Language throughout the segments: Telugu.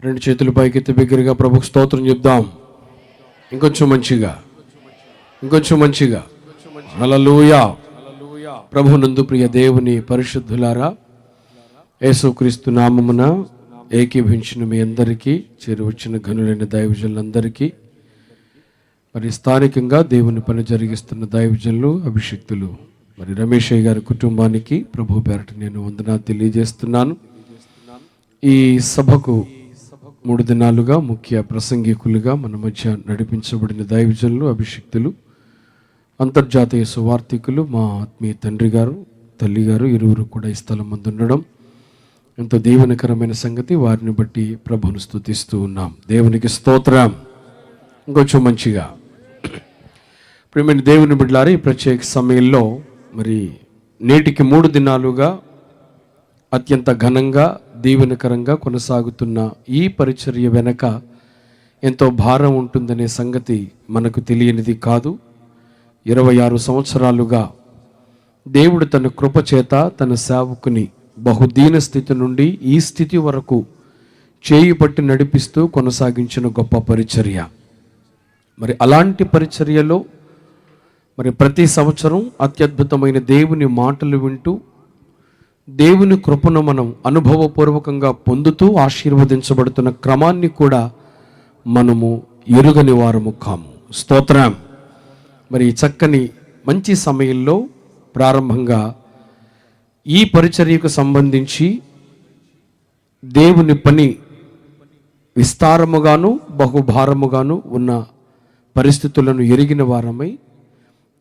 రెండు చేతులు పైకెత్తి బిగ్గరగా ప్రభుకు స్తోత్రం చెప్దాం. ఇంకొంచెం మంచిగా హల్లెలూయా. ప్రభునందు ప్రియ దేవుని పరిశుద్ధులారా, యేసుక్రీస్తు నామమున ఏకీభించిన మీ అందరికీ, చేరువచ్చిన ఘనులైన దైవజనులందరికీ, మరి స్థానికంగా దేవుని పని జరిగిస్తున్న దైవజనులు, అభిషిక్తులు, మరి రమేష్ గారి కుటుంబానికి ప్రభు పేరట నేను వందనాలు తెలియజేస్తున్నాను. ఈ సభకు 3 దినాలుగా ముఖ్య ప్రసంగికులుగా మన మధ్య నడిపించబడిన దైవజనులు, అభిషిక్తులు, అంతర్జాతీయ సువార్థికులు, మా ఆత్మీయ తండ్రి గారు, తల్లి గారు ఇరువురు కూడా ఈ స్థలం ముందు ఉండడం ఎంతో దీవెనకరమైన సంగతి. వారిని బట్టి ప్రభువును స్తుతిస్తూ ఉన్నాం. దేవునికి స్తోత్రం. ఇంకొంచెం మంచిగా ప్రియమైన దేవుని బిడ్డలారా, ఈ ప్రత్యేక సమయంలో మరి నేటికి 3 దినాలుగా అత్యంత ఘనంగా దీవెనకరంగా కొనసాగుతున్న ఈ పరిచర్య వెనక ఎంతో భారం ఉంటుందనే సంగతి మనకు తెలియనిది కాదు. 26 సంవత్సరాలుగా దేవుడు తన కృపచేత తన సేవకుని బహుదీన స్థితి నుండి ఈ స్థితి వరకు చేయి పట్టి నడిపిస్తూ కొనసాగించిన గొప్ప పరిచర్య. మరి అలాంటి పరిచర్యలో మరి ప్రతి సంవత్సరం అత్యద్భుతమైన దేవుని మాటలు వింటూ దేవుని కృపను మనం అనుభవపూర్వకంగా పొందుతూ ఆశీర్వదించబడుతున్న క్రమాన్ని కూడా మనము ఎరుగని వారము కాము. స్తోత్రం. మరి చక్కని మంచి సమయంలో ప్రారంభంగా ఈ పరిచర్యకు సంబంధించి దేవుని పని విస్తారముగాను బహుభారముగాను ఉన్న పరిస్థితులను ఎరిగిన వారమై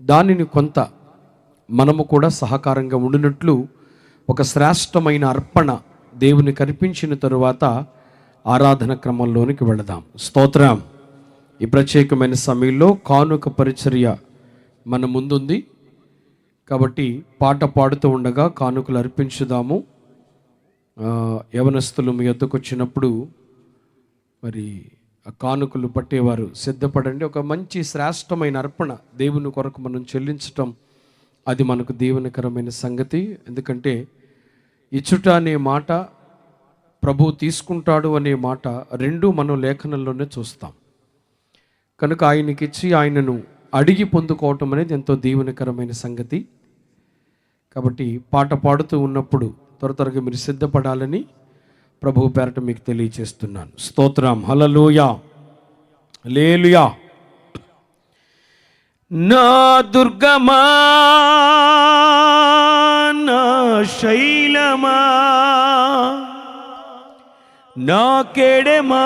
దానిని కొంత మనము కూడా సహకారంగా ఉండినట్లు ఒక శ్రేష్టమైన అర్పణ దేవునికి అర్పించిన తరువాత ఆరాధన క్రమంలోనికి వెళదాం. స్తోత్రం. ఈ ప్రత్యేకమైన సమయంలో కానుక పరిచర్య మన ముందుంది కాబట్టి పాట పాడుతూ ఉండగా కానుకలు అర్పించుదాము. యవనస్తులు మీ వద్దకు వచ్చినప్పుడు మరి ఆ కానుకలు పట్టేవారు సిద్ధపడండి. ఒక మంచి శ్రేష్టమైన అర్పణ దేవుని కొరకు మనం చెల్లించటం అది మనకు దీవెనకరమైన సంగతి. ఎందుకంటే ఇచ్చుట అనే మాట, ప్రభు తీసుకుంటాడు అనే మాట రెండూ మనం లేఖనంలోనే చూస్తాం. కనుక ఆయనకిచ్చి ఆయనను అడిగి పొందుకోవటం అనేది ఎంతో దీవెనకరమైన సంగతి. కాబట్టి పాట పాడుతూ ఉన్నప్పుడు త్వరగా మీరు సిద్ధపడాలని ప్రభువు పేరట మీకు తెలియజేస్తున్నాను. స్తోత్రం. హల్లెలూయా, హల్లెలూయా. నా దుర్గమా, నా శైలమా, నా కేడమా,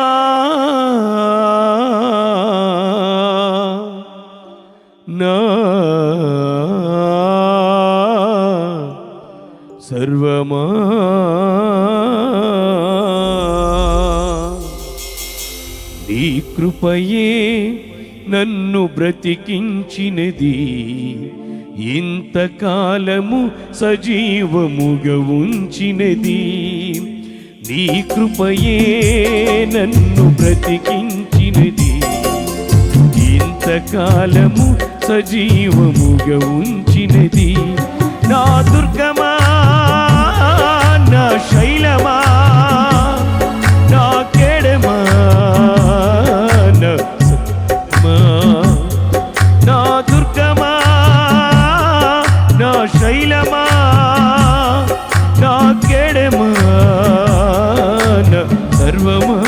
నా సర్వమా, నీ కృపయే నన్ను బ్రతికించినది, ఇంతకాలము సజీవముగా ఉంచినది. నీ కృపయే నన్ను బ్రతికించినది, ఇంతకాలము సజీవముగా ఉంచినది. నా దుర్గమా, నా శైలమా, నా కేడమా, నా దుర్గమా, నా శైలమా, నా కేడమా, నా సర్వమా,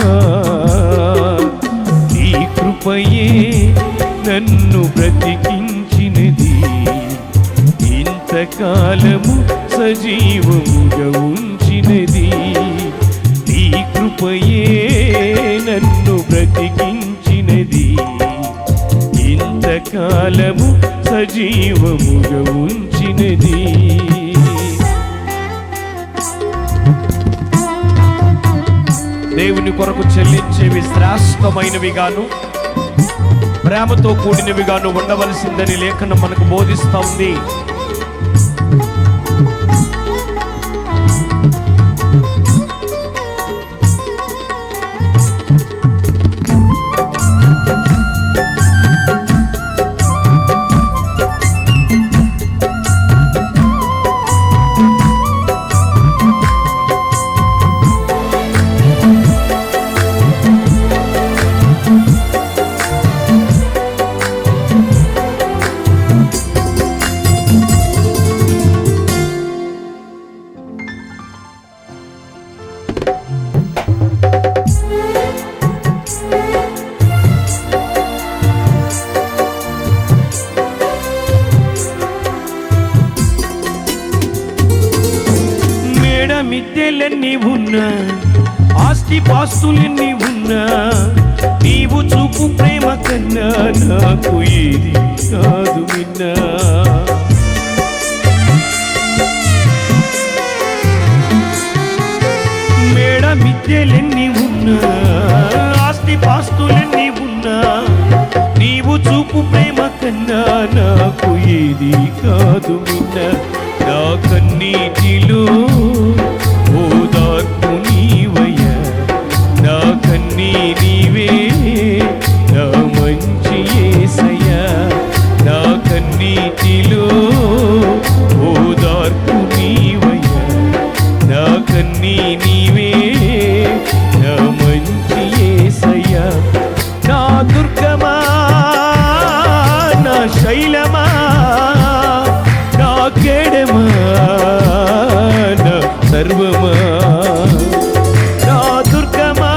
నీ కృపయే నన్ను బ్రతికించినది, ఇంతకాలము సజీవముగా ఉంచినది. నీ కృపయే నన్ను బ్రతికించినది, ఇంతకాలము సజీవముగా ఉంచినది. దేవుని కొరకు చెల్లించేవి శ్రేష్టమైనవిగాను ప్రేమతో కూడినవిగాను ఉండవలసిందని లేఖనం మనకు బోధిస్తూ ఉంది. ఆస్తిపాస్తులెన్ని ఉన్నా నీవు చూపు ప్రేమ కన్నా నాకు ఏది కాదు విన్నా. మేడ మిద్దెలెన్ని ఉన్నా ఆస్తిపాస్తులెన్ని ఉన్నా నీవు చూపు ప్రేమ కన్నా నాకు ఏది కాదు విన్నా. నా కన్నీటిలో ఓదార్పు నీవయ్యా, నా కన్నీ నీవే నా మంచి యేసయ్యా. నా కన్నీటిలో ఓదార్పు నీవయ్యా, నా కన్నీ నీవే నా మంచి యేసయ్యా. నా దుర్గమా నా శైలమా నా కేడమా నా సర్వమా. నా దుర్గమా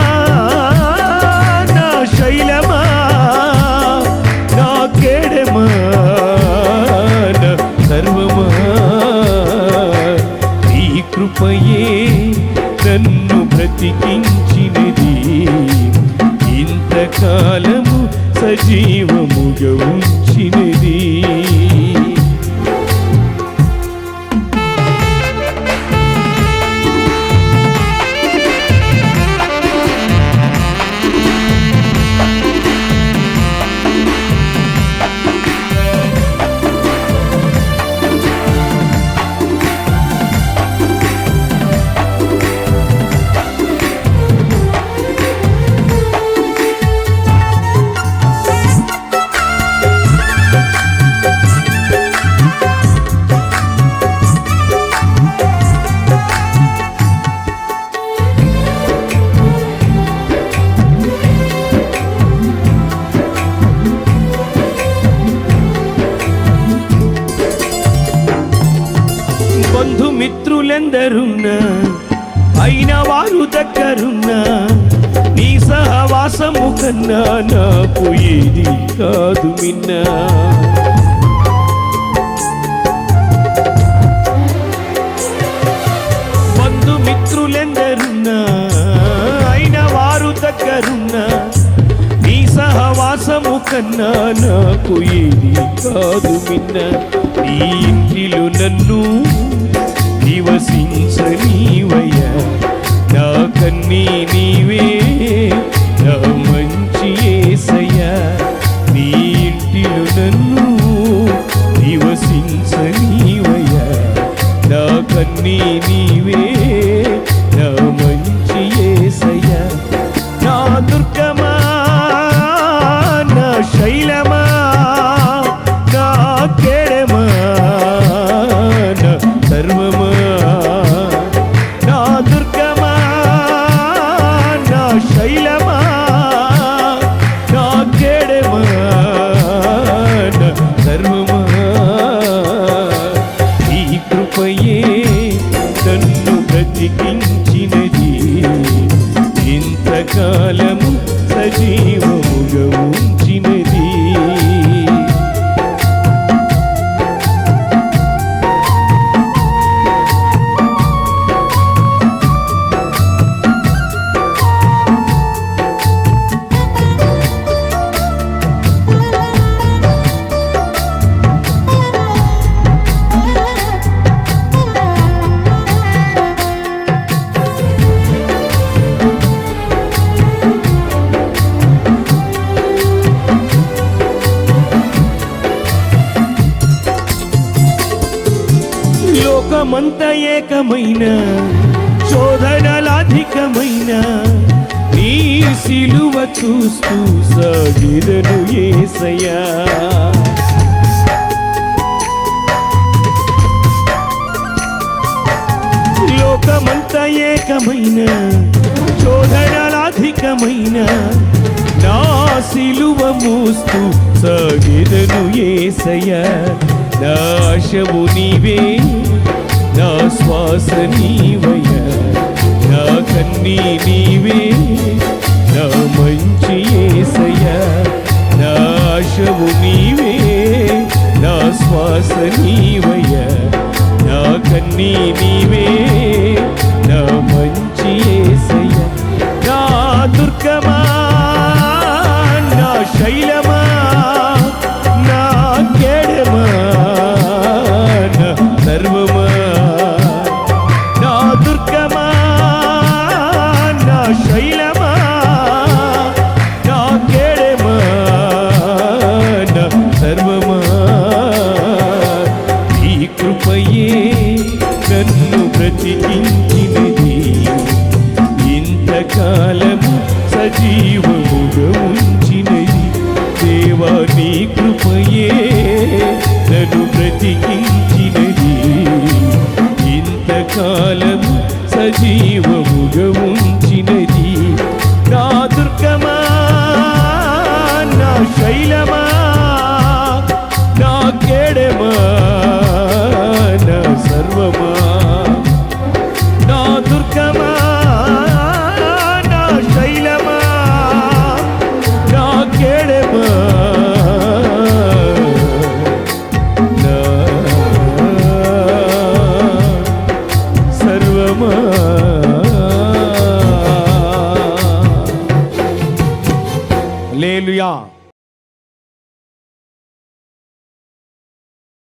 నా శైలమా నా కేడమా నా సర్వమా. నీ కృపయే నన్ను బ్రతికించినది, ఇంతకాలము సజీవముగా ఉంచినది. బంధుమిత్రులెందరున్నా అయిన వారు దగ్గరున్నా నీ సహవాసము కన్నా నాకు ఏది కాదు మిన్నా. బంధుమిత్రులెందరున్నా అయిన వారు దగ్గరున్నా నీ సహవాసము కన్నా నాకు ఏది కాదు మిన్నా. నీ ఇంటిలో నన్ను నివసించనీవయ్యా, నా కన్నీ నీవే నా మంచి యేసయ్యా. నీ ఇంటిలో నన్ను నివసించనీవయ్యా, నా కన్నీ నీవే నా మంచి యేసయ్యా. నా దుర్గమా నా శైలమా నా కేడమా నా సర్వమా. నా దుర్గమా నా శైలమా నా కేడమా నా సర్వమా. ఈ కృపయే నన్ను బ్రతికించినది, ఇంతకాలము సజీవముగా ఉంచినది. లోకమంత ఏకమైన శోధనలాధికమైన నీ సిలువ చూస్తూ సాగిదను యేసయ్యా. లోకమంత ఏకమైన శోధనలాధికమైన నా సిలువ మోస్తూ సాగిదను యేసయ్యా. నా ఆశవు నీవే నా శ్వాస నీవయ్యా, నా కన్నీ నీవే నా మంచి యేసయ్యా. నా ఆశవు నీవే నా శ్వాస నీవయ్యా, నా కన్నీ నీవే నా మంచి యేసయ్యా. నా దుర్గమా నా శైలమా నా కేడమా నా సర్వమా నా దుర్గమా నా శైలమా నా కేడమా నా సర్వమా ఈ కృపయే నన్ను బ్రతికించినది ఇంతకాలము సజీవముగా ఉంచినది దేవా నీ కృపయే నన్ను బ్రతికించినది ఇంతకాలము సజీవముగా ఉంచినది నా దుర్గమా నా శైలమా నా కేడమా నా సర్వమా నా దుర్గమా నా శైలమా నా కేడమా నా సర్వమా హల్లెలూయా.